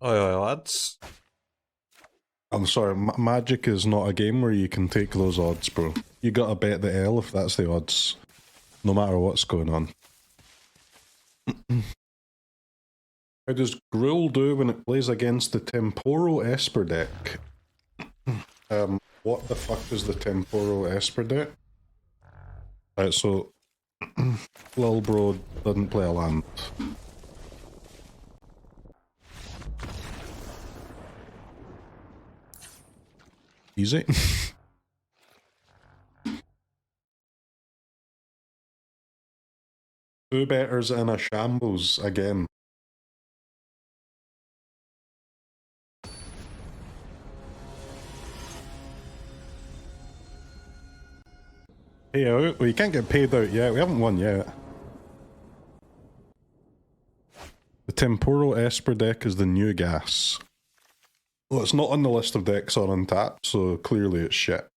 Oi, lads. I'm sorry, Magic is not a game where you can take those odds, bro. You gotta bet the L if that's the odds, no matter what's going on. How does Gruul do when it plays against the Temporal Esper deck? What the fuck is the Temporal Esper deck? Right, so Lil Bro doesn't play a land. Easy. Two betters and a shambles again. Pay out? Well, you can't get paid out yet. We haven't won yet. The Temporal Esper deck is the new gas. Well, it's not on the list of decks on Untapped, so clearly it's shit.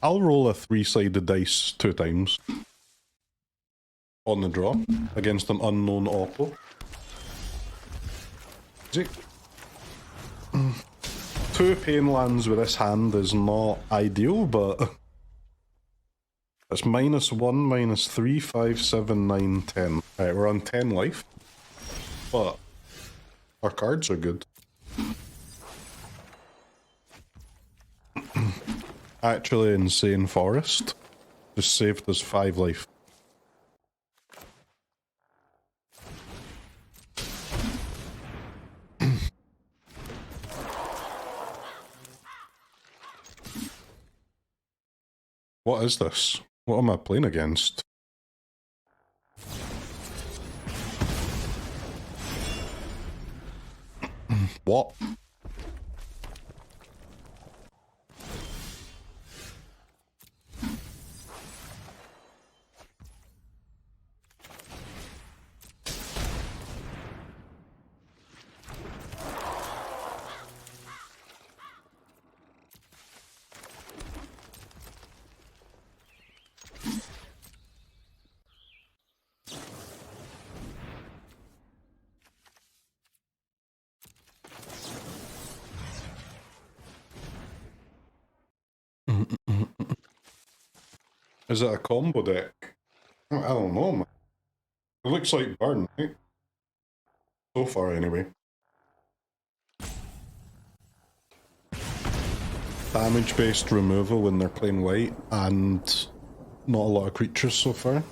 I'll roll a 3-sided dice 2 times. On the draw, against an unknown oppo. Easy. 2 pain lands with this hand is not ideal, but it's -1, -3, 5, 7, 9, 10. Right, we're on 10 life. But our cards are good. Actually, Insane Forest just saved us 5 life. What is this? What am I playing against? What? Is it a combo deck? I don't know, man. It looks like burn, right? So far, anyway. Damage-based removal when they're playing white, and not a lot of creatures so far.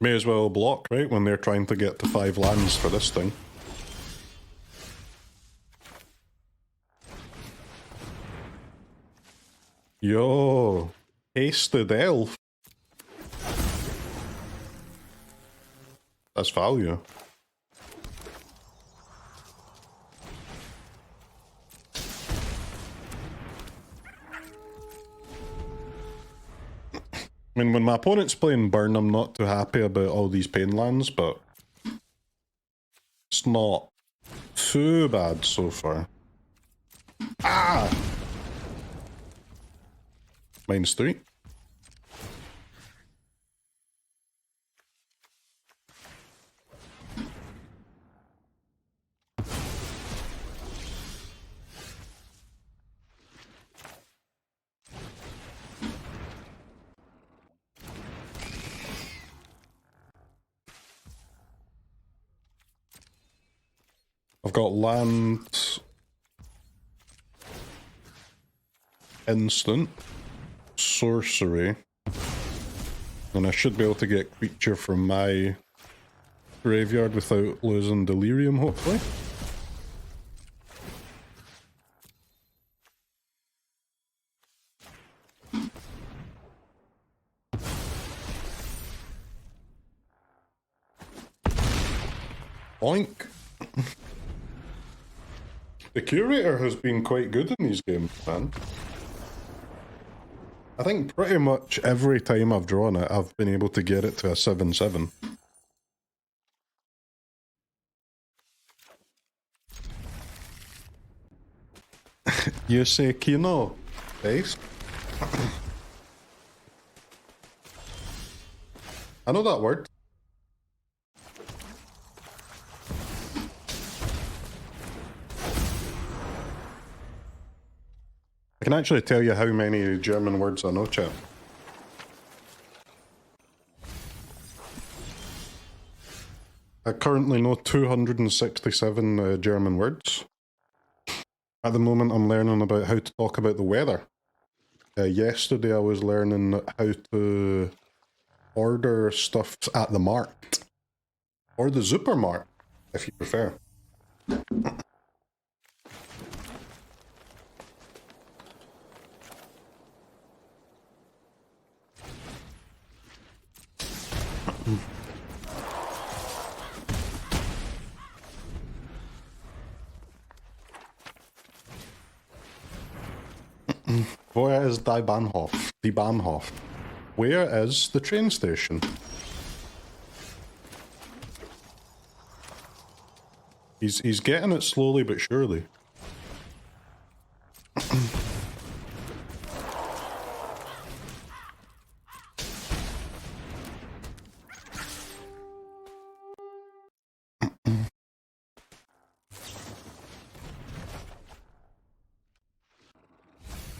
May as well block, right, when they're trying to get to 5 lands for this thing. Yo, hasted elf. That's value. I mean, when my opponent's playing burn, I'm not too happy about all these pain lands, but it's not too bad so far. Ah! -3. I've got land, instant, sorcery, and I should be able to get creature from my graveyard without losing Delirium, hopefully. Oink. The Curator has been quite good in these games, man. I think pretty much every time I've drawn it, I've been able to get it to a 7/7. You say Kino, base? I know that word. I can actually tell you how many German words I know, chat. I currently know 267 German words. At the moment, I'm learning about how to talk about the weather. Yesterday, I was learning how to order stuff at the market. Or the supermarket, if you prefer. Where is Die Bahnhof? Die Bahnhof. Where is the train station? He's getting it slowly but surely.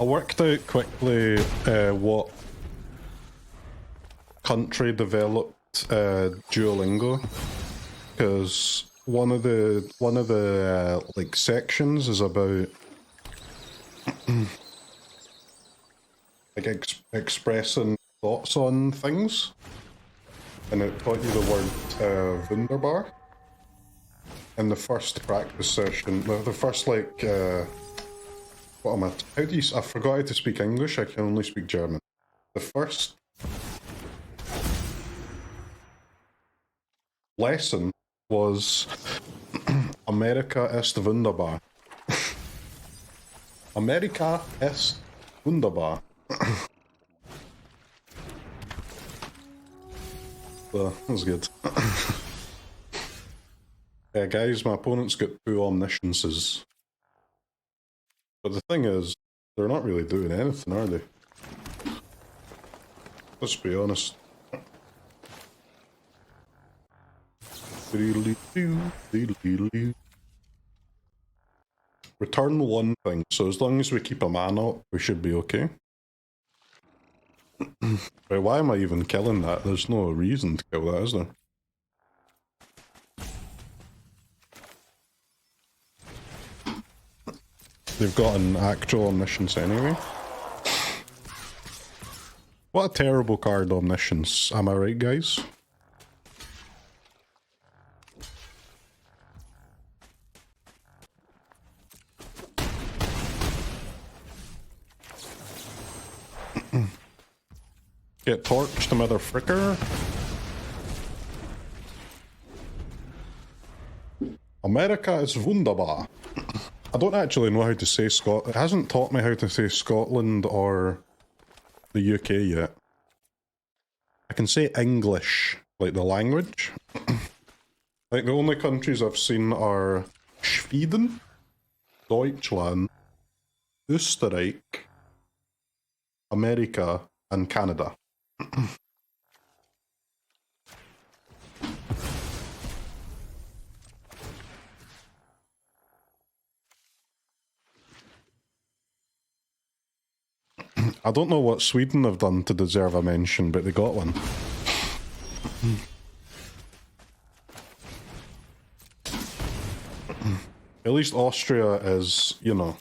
I worked out quickly what country developed Duolingo, because one of the like sections is about like expressing thoughts on things, and it taught you the word wunderbar. In the first practice session, the first like what am I? How do you? I forgot how to speak English. I can only speak German. The first lesson was Amerika ist wunderbar. Amerika ist wunderbar. So, that was good. Yeah, guys, my opponent's got 2 omnisciences. But the thing is, they're not really doing anything, are they? Let's be honest. Return 1 thing, so as long as we keep a mana up, we should be okay. Wait, why am I even killing that? There's no reason to kill that, is there? They've got an actual omniscience anyway. What a terrible card, Omniscience. Am I right, guys? Get torched, mother fricker. America is wunderbar. I don't actually know how to say Scotland. It hasn't taught me how to say Scotland or the UK yet. I can say English, like the language. Like the only countries I've seen are Sweden, Deutschland, Österreich, America, and Canada. I don't know what Sweden have done to deserve a mention, but they got one. At least Austria is, you know,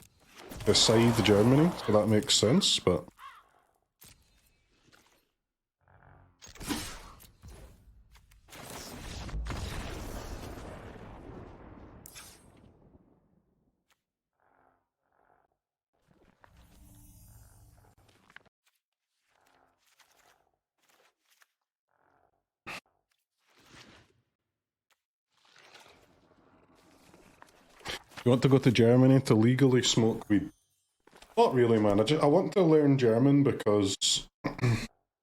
beside Germany, so that makes sense, but... You want to go to Germany to legally smoke weed? Not really, man. I want to learn German because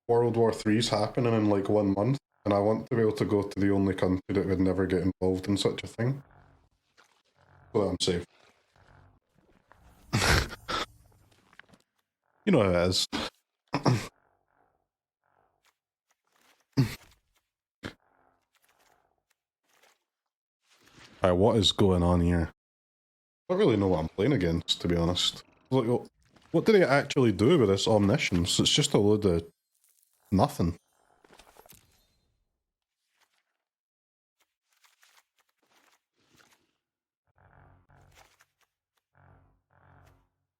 World War III's happening in like 1 month, and I want to be able to go to the only country that would never get involved in such a thing. So that I'm safe. You know how it is. Alright, what is going on here? I don't really know what I'm playing against, to be honest. Like, what do they actually do with this omniscience? It's just a load of nothing.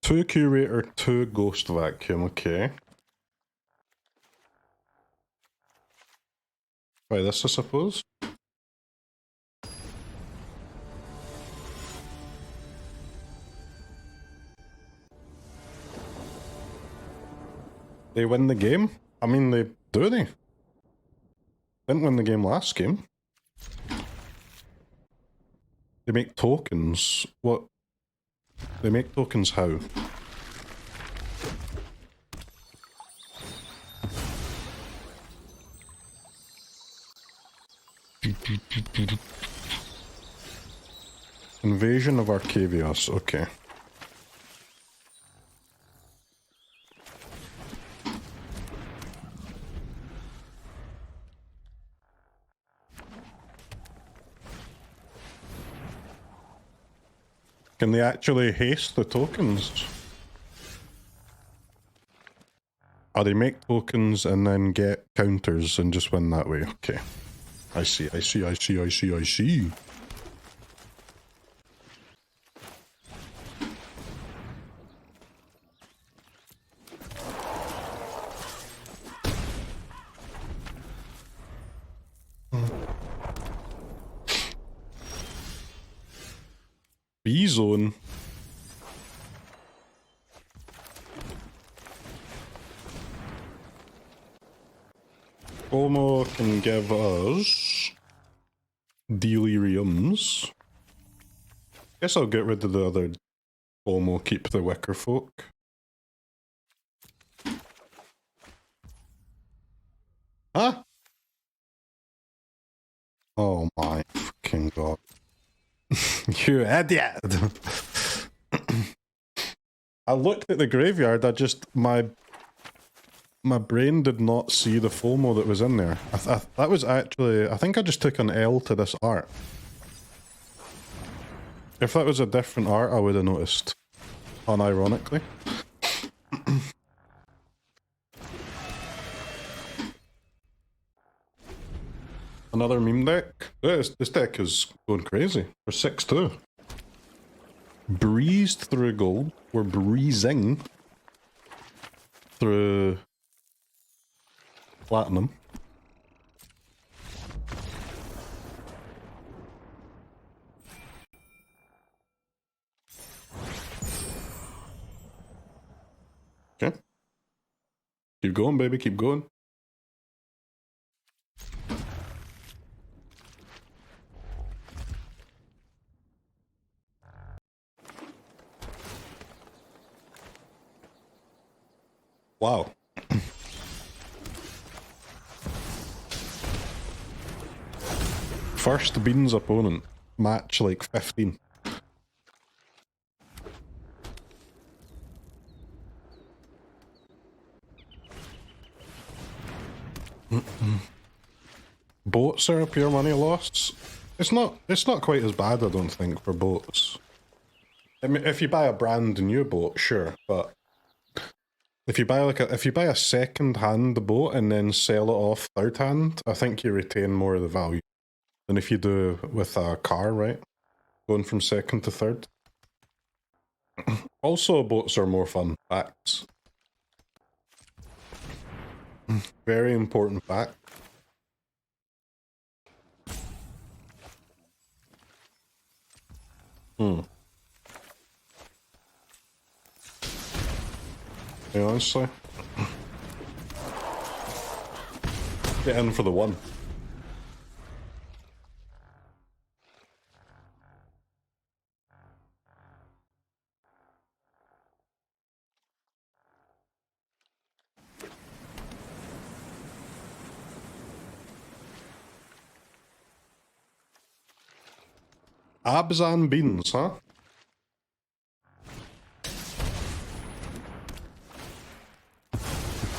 Two Curator, two Ghost Vacuum, okay. Try this, I suppose. They win the game? I mean, they do, they? Didn't win the game last game. They make tokens. What? They make tokens how? Invasion of Arcavios, okay. Can they actually haste the tokens? Oh, they make tokens and then get counters and just win that way. Okay. I see, I see, I see, I see, I see. B-zone. Como can give us Deliriums. Guess I'll get rid of the other Como, keep the Wickerfolk. Huh? Oh my fucking god. You idiot! I looked at the graveyard, my brain did not see the FOMO that was in there. That was actually, I think I just took an L to this art. If that was a different art, I would have noticed. Unironically. Another meme deck? This deck is going crazy. We're 6-2. Breezed through gold. We're breezing through platinum. Okay. Keep going, baby, keep going. Wow. First Beans opponent. Match like 15. Boats are a pure money loss. It's not quite as bad, I don't think, for boats. I mean, if you buy a brand new boat, sure, but if you buy a second hand boat and then sell it off third hand, I think you retain more of the value than if you do with a car, right? Going from second to third. Also, boats are more fun. Facts. Very important fact. Yeah, honestly. Get in for the one. Abzan beans, huh?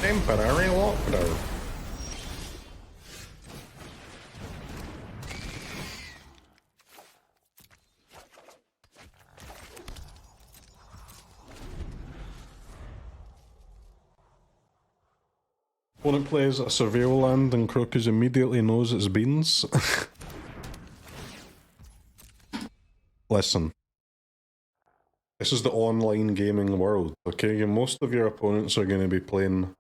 Temporary lockdown. Opponent plays a survival land and Crokeyz immediately knows it's beans. Listen. This is the online gaming world, okay? Most of your opponents are going to be playing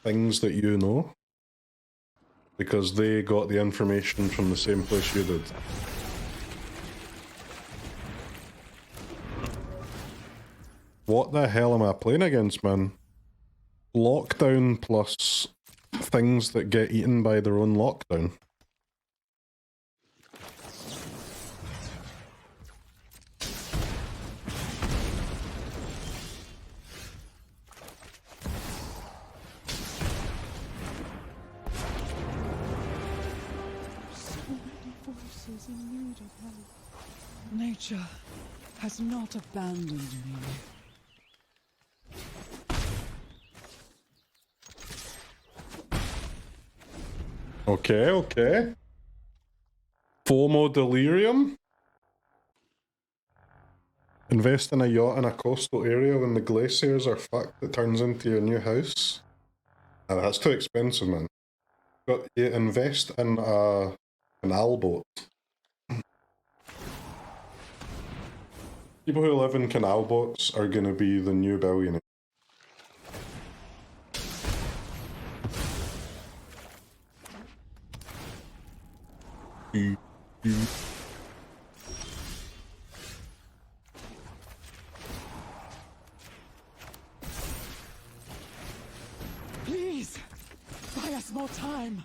things that you know, because they got the information from the same place you did. What the hell am I playing against, man? Lockdown plus things that get eaten by their own lockdown. Nature has not abandoned me. Okay, okay. FOMO Delirium. Invest in a yacht in a coastal area when the glaciers are fucked, it turns into your new house. Ah, that's too expensive, man. But you invest in a canal boat. People who live in canal boats are going to be the new billionaires. Please, buy us more time.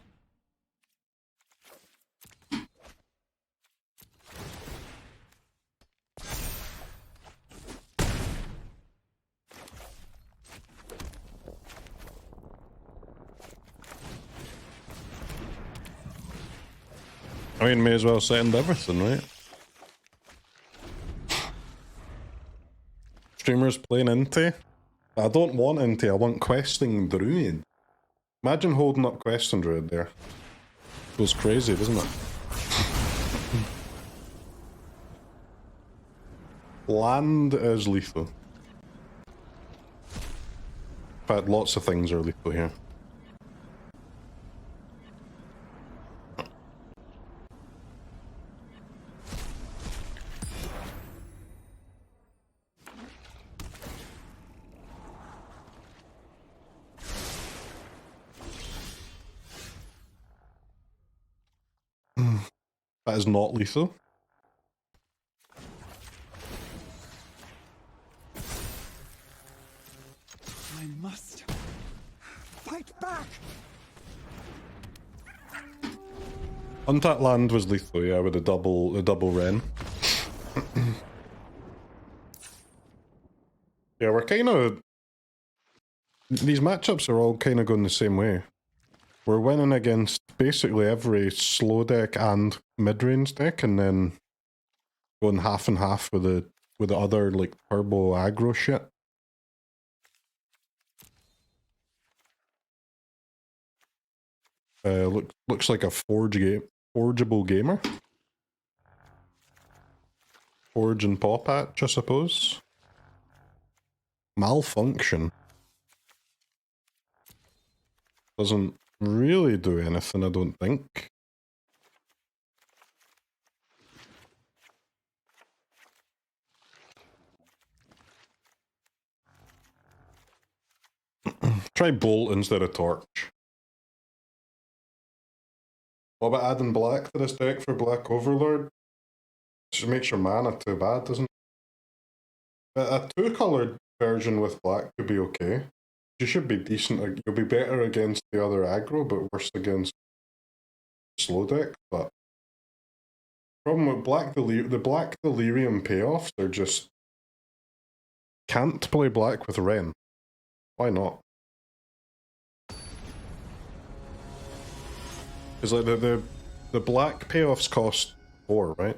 I mean, may as well send everything, right? Streamers playing Inti? I don't want Inti, I want Questing Druid. Imagine holding up Questing Druid there. Goes crazy, doesn't it? Land is lethal. In fact, lots of things are lethal here. That is not lethal. I must fight back. Untapped land was lethal, yeah, with the double Wrenn. Yeah, we're kind of... These matchups are all kind of going the same way. We're winning against basically every slow deck and mid-range deck, and then going half and half with the other like turbo aggro shit. Looks like a forgeable gamer. Forge and Pawpatch, I suppose. Malfunction. Doesn't really do anything, I don't think. Try Bolt instead of Torch. What about adding black to this deck for Black Overlord? Just makes your mana too bad, doesn't it? A two-coloured version with black could be okay. You should be decent. You'll be better against the other aggro, but worse against slow deck. But problem with the Black Delirium payoffs, they're just can't play black with Wrenn. Why not? Because like the black payoffs cost 4, right?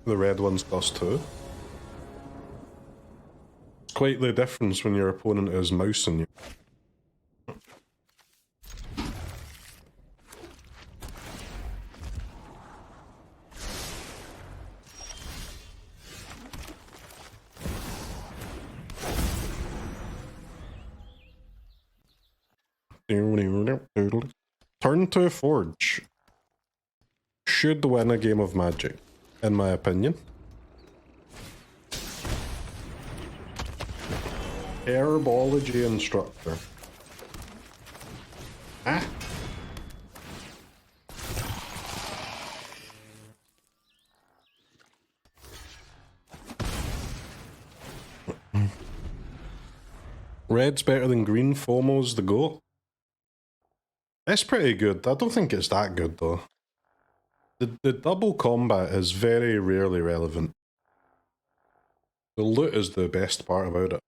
The red ones cost 2. It's quite the difference when your opponent is mousing you. Turn 2 Forge should win a game of Magic, in my opinion. Herbology Instructor. Ah! Red's better than green, FOMO's the GOAT. It's pretty good. I don't think it's that good though. The double combat is very rarely relevant. The loot is the best part about it.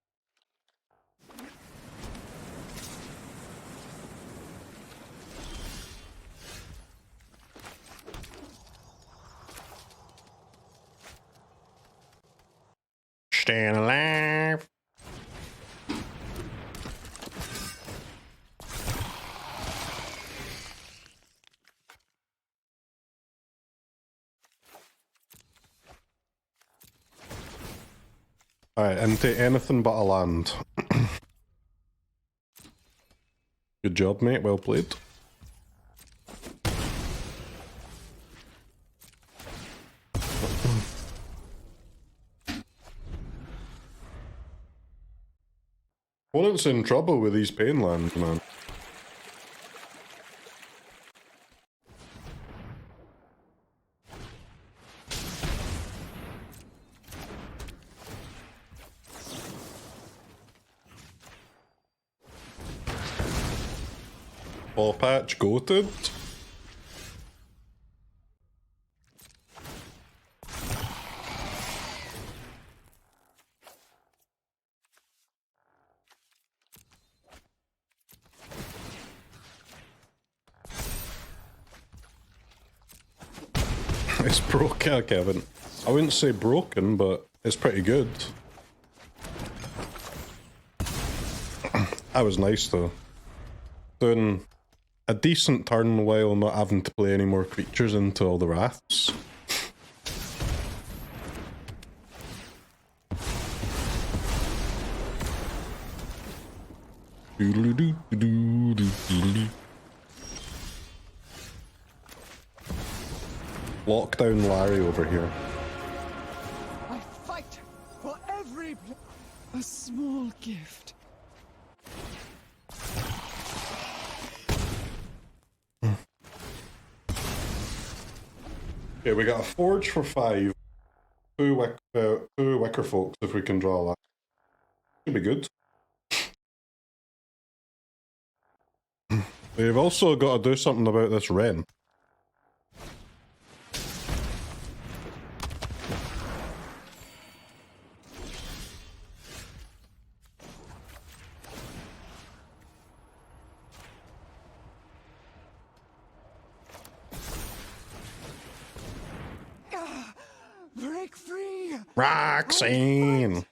Staying alive. Alright, into anything but a land. Good job, mate. Well played. Opponent's in trouble with these pain lands, man. Pawpatch goated. It's broken, Kevin. I wouldn't say broken, but it's pretty good. That was nice though. Doing a decent turn while not having to play any more creatures into all the wraths. Lockdown Larry over here. I fight for every a small gift. Okay, we got a Forge for 5. Two Wickerfolks if we can draw that. Should be good. We've also got to do something about this Wrenn. Break free! Roxane!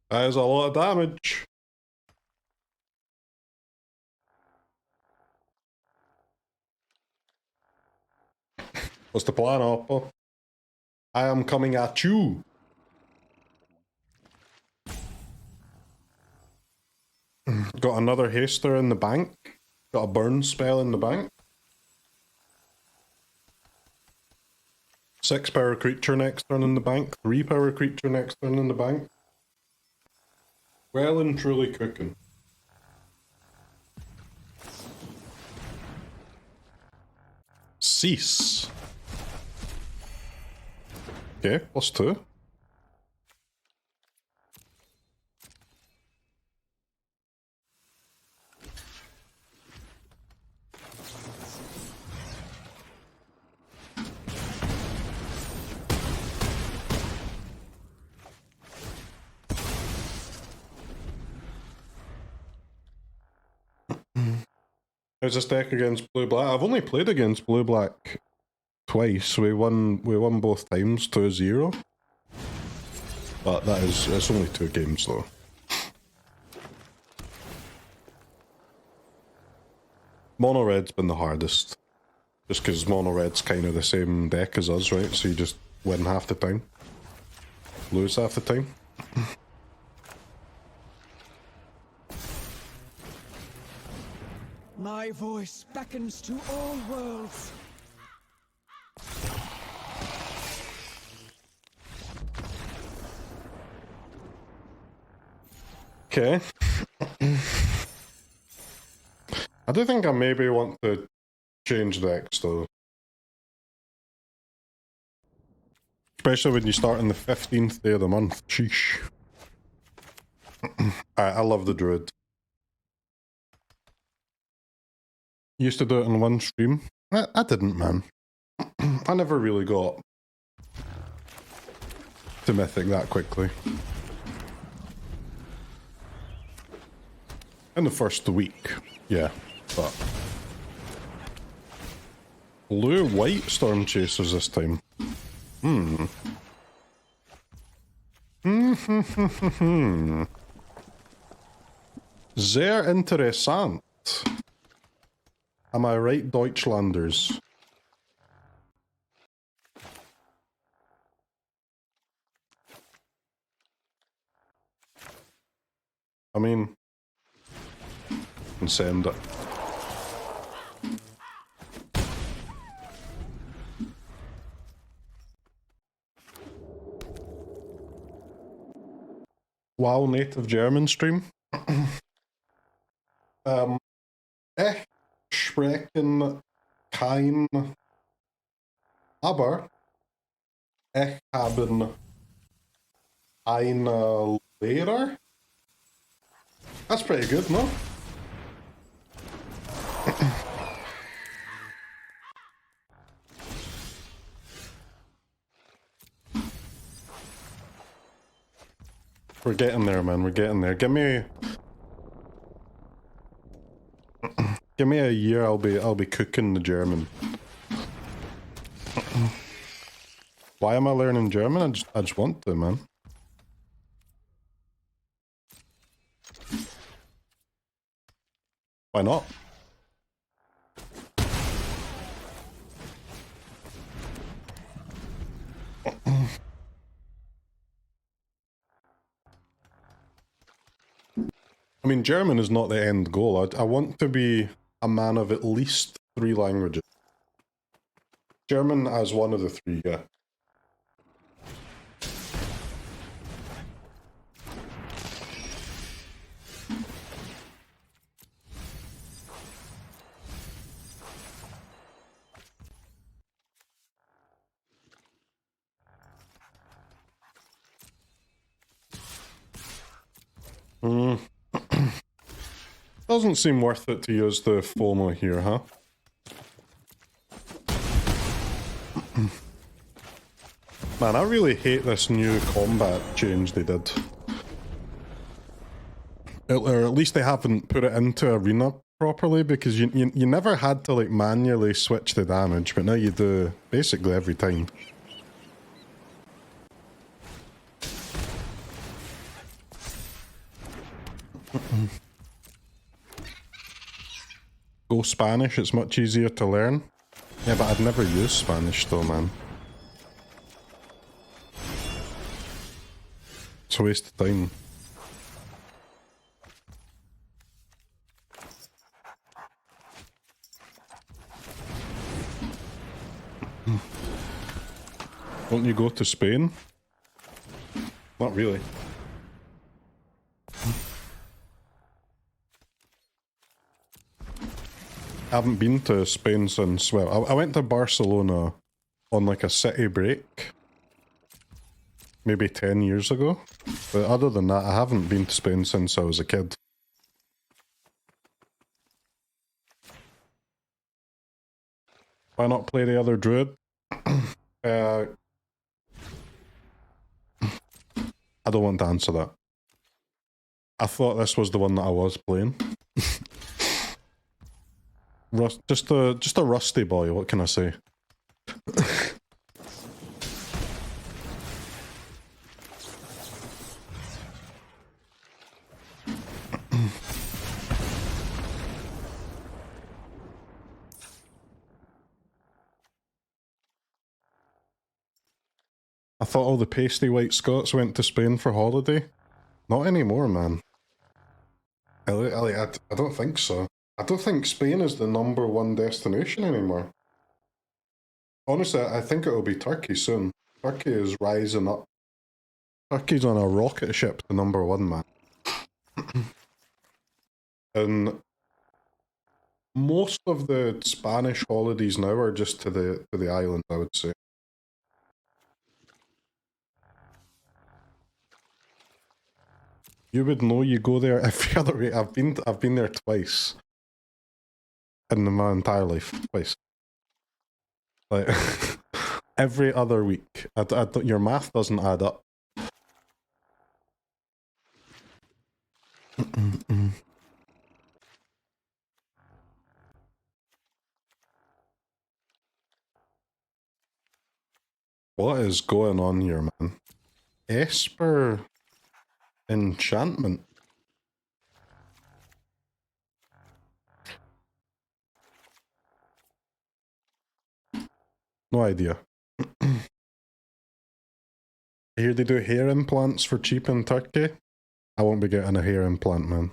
That is a lot of damage. What's the plan, Oppo? I am coming at you. Got another haster in the bank. Got a burn spell in the bank. 6 power creature next turn in the bank. 3 power creature next turn in the bank. Well and truly cooking. Cease. Okay, +2. How's this deck against blue-black? I've only played against blue-black twice. We won both times 2-0. But it's only 2 games though. Mono red's been the hardest. Just because mono red's kind of the same deck as us, right? So you just win half the time. Lose half the time. My voice beckons to all worlds. Okay. I do think I maybe want to change decks though. Especially when you start on the 15th day of the month. Sheesh. I love the Druid. Used to do it in one stream. I didn't, man. I never really got to Mythic that quickly. In the first week, yeah, but... Blue-white Storm Chasers this time. Sehr interessant. Am I right, Deutschlanders? I mean... can send it. WoW native German stream. Ich sprechen kein, aber ich habe eine Lehrer. That's pretty good, no? We're getting there, man. We're getting there. Give me a year. I'll be cooking the German. Why am I learning German? I just want to, man. Why not? I mean, German is not the end goal. I want to be a man of at least 3 languages. German as one of the 3, yeah. Doesn't seem worth it to use the FOMO here, huh? Man, I really hate this new combat change they did. Or at least they haven't put it into Arena properly, because you never had to like manually switch the damage, but now you do basically every time. Go Spanish, it's much easier to learn. Yeah, but I'd never use Spanish though, man. It's a waste of time. Won't you go to Spain? Not really. I haven't been to Spain since, well, I went to Barcelona on like a city break. Maybe 10 years ago. But other than that, I haven't been to Spain since I was a kid. Why not play the other druid? I don't want to answer that. I thought this was the one that I was playing. Just a rusty boy, what can I say? I thought all the pasty white Scots went to Spain for holiday. Not anymore, man. I don't think so. I don't think Spain is the #1 destination anymore. Honestly, I think it'll be Turkey soon. Turkey is rising up. Turkey's on a rocket ship to #1, man. And most of the Spanish holidays now are just to the island, I would say. You would know, you go there every other week. I've been there twice. In my entire life. Twice. Like, every other week. Your math doesn't add up. What is going on here, man? Esper enchantment. No idea. I hear they do hair implants for cheap in Turkey. I won't be getting a hair implant, man.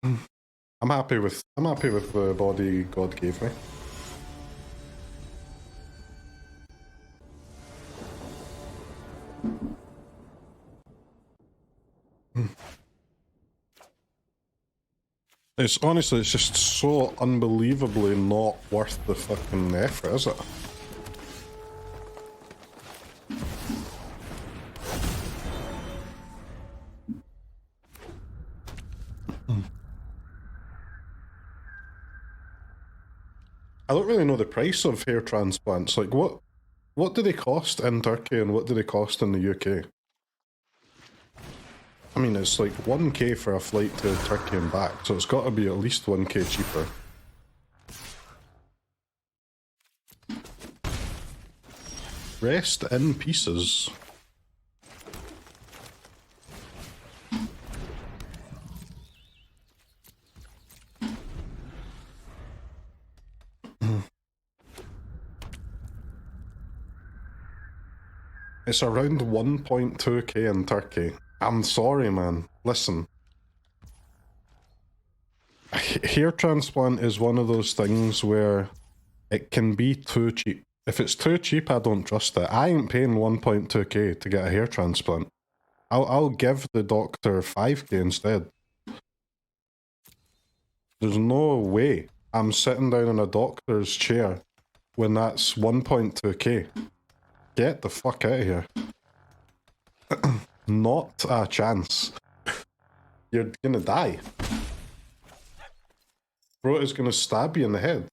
I'm happy with the body God gave me. It's honestly, it's just so unbelievably not worth the fucking effort, is it? I don't really know the price of hair transplants. Like, what do they cost in Turkey and what do they cost in the UK? I mean, it's like 1k for a flight to Turkey and back, so it's got to be at least 1k cheaper. Rest in pieces. It's around 1.2k in Turkey. I'm sorry, man. Listen. Hair transplant is one of those things where it can be too cheap. If it's too cheap, I don't trust it. I ain't paying 1.2k to get a hair transplant. I'll give the doctor 5k instead. There's no way I'm sitting down in a doctor's chair when that's 1.2k. Get the fuck out of here. Not a chance. You're gonna die. Bro is gonna stab you in the head.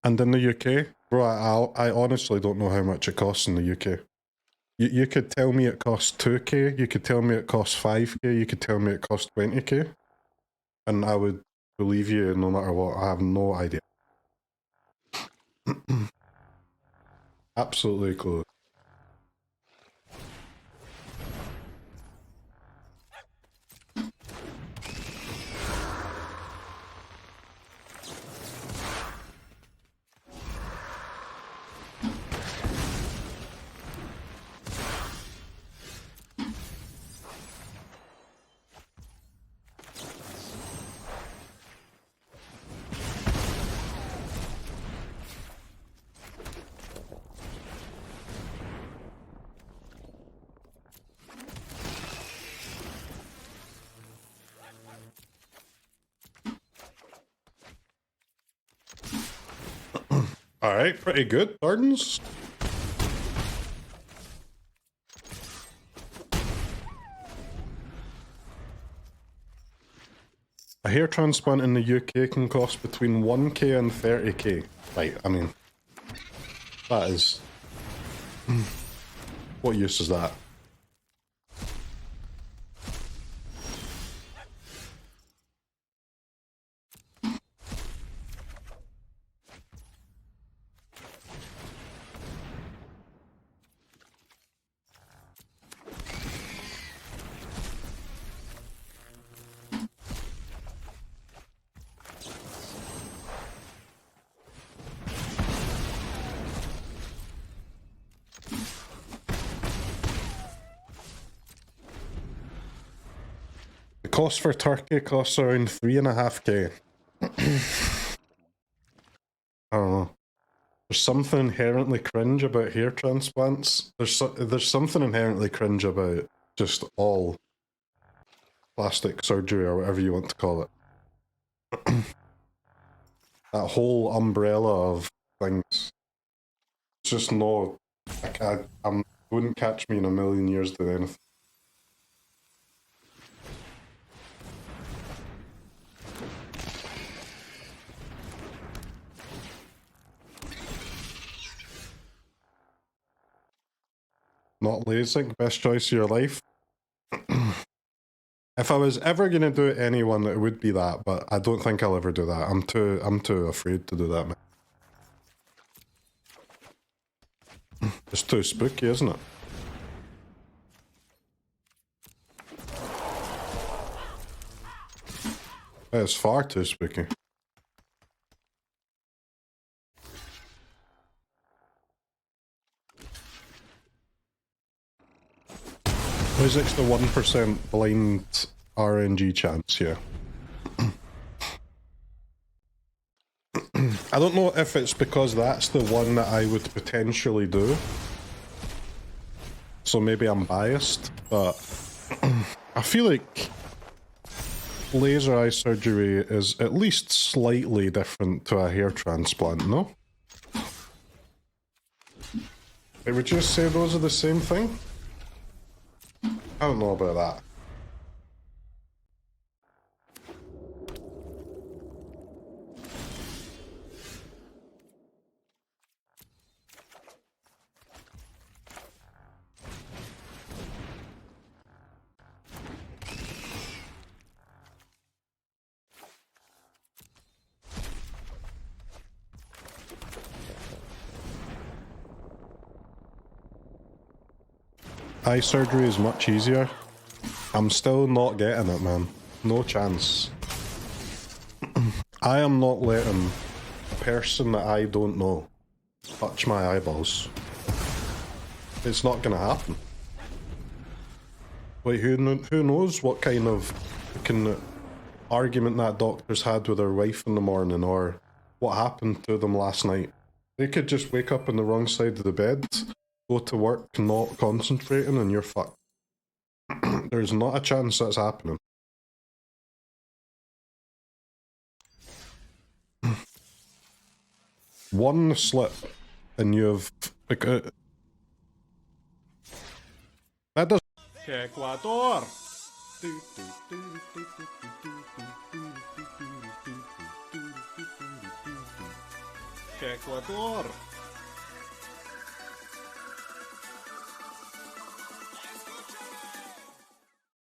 And in the UK, bro, I honestly don't know how much it costs in the UK. You could tell me it costs 2k, you could tell me it costs 5k, you could tell me it costs 20k, and I would believe you no matter what. I have no idea. Absolutely clueless. Alright, pretty good, Gardens. A hair transplant in the UK can cost between 1k and 30k. Right, I mean, that is... What use is that? cost for turkey costs around 3.5k. I don't know. There's something inherently cringe about hair transplants. There's something inherently cringe about just all plastic surgery or whatever you want to call it. That whole umbrella of things. It's just no. I wouldn't catch me in a million years doing anything. Not LASIK, best choice of your life. If I was ever gonna do anyone, it would be that, but I don't think I'll ever do that. I'm too afraid to do that, man. It's too spooky, isn't it? It's far too spooky. LASIK's the 1% blind RNG chance, yeah. I don't know if it's because that's the one that I would potentially do. So maybe I'm biased, but I feel like laser eye surgery is at least slightly different to a hair transplant, no? Would you just say those are the same thing? I don't know about that. Eye surgery is much easier. I'm still not getting it, man. No chance. I am not letting a person that I don't know touch my eyeballs. It's not gonna happen. Like, who knows what kind of argument that doctor's had with their wife in the morning, or what happened to them last night. They could just wake up on the wrong side of the bed, go to work not concentrating, and you're fucked. There's not a chance that's happening. One slip and you've... that does... Ecuador! Ecuador!